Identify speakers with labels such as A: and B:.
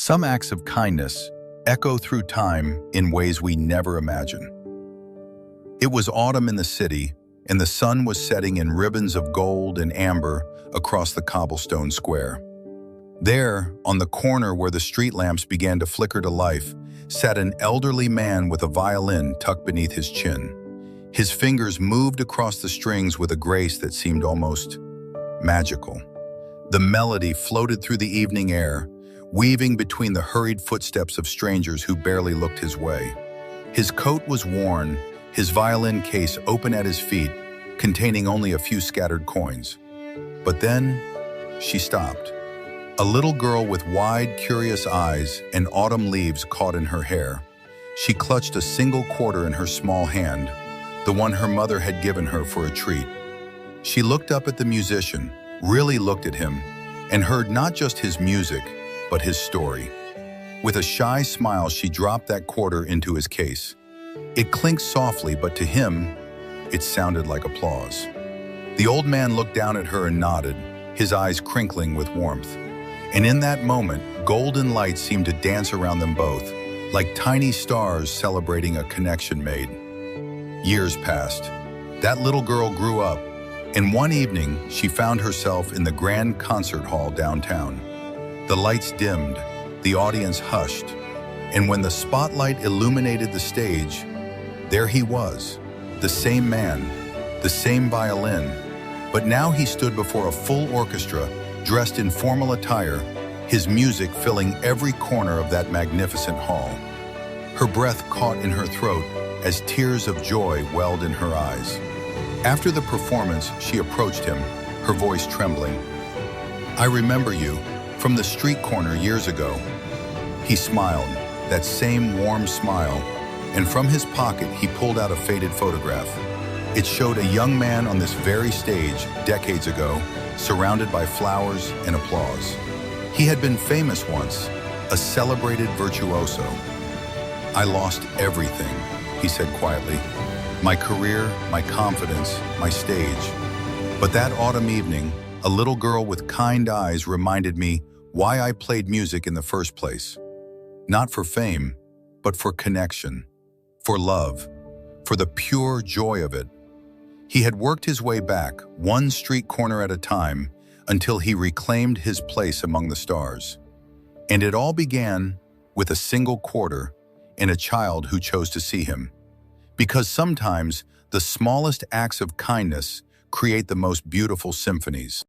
A: Some acts of kindness echo through time in ways we never imagine. It was autumn in the city, and the sun was setting in ribbons of gold and amber across the cobblestone square. There, on the corner where the street lamps began to flicker to life, sat an elderly man with a violin tucked beneath his chin. His fingers moved across the strings with a grace that seemed almost magical. The melody floated through the evening air, weaving between the hurried footsteps of strangers who barely looked his way. His coat was worn, his violin case open at his feet, containing only a few scattered coins. But then, she stopped. A little girl with wide, curious eyes and autumn leaves caught in her hair. She clutched a single quarter in her small hand, the one her mother had given her for a treat. She looked up at the musician, really looked at him, and heard not just his music, but his story. With a shy smile, she dropped that quarter into his case. It clinked softly, but to him, it sounded like applause. The old man looked down at her and nodded, his eyes crinkling with warmth. And in that moment, golden light seemed to dance around them both, like tiny stars celebrating a connection made. Years passed. That little girl grew up, and one evening, she found herself in the grand concert hall downtown. The lights dimmed, the audience hushed, and when the spotlight illuminated the stage, there he was, the same man, the same violin, but now he stood before a full orchestra, dressed in formal attire, his music filling every corner of that magnificent hall. Her breath caught in her throat as tears of joy welled in her eyes. After the performance, she approached him, her voice trembling. "I remember you, from the street corner years ago." He smiled, that same warm smile, and from his pocket he pulled out a faded photograph. It showed a young man on this very stage decades ago, surrounded by flowers and applause. He had been famous once, a celebrated virtuoso. "I lost everything," he said quietly. "My career, my confidence, my stage. But that autumn evening, a little girl with kind eyes reminded me why I played music in the first place. Not for fame, but for connection, for love, for the pure joy of it." He had worked his way back, one street corner at a time, until he reclaimed his place among the stars. And it all began with a single quarter and a child who chose to see him. Because sometimes the smallest acts of kindness create the most beautiful symphonies.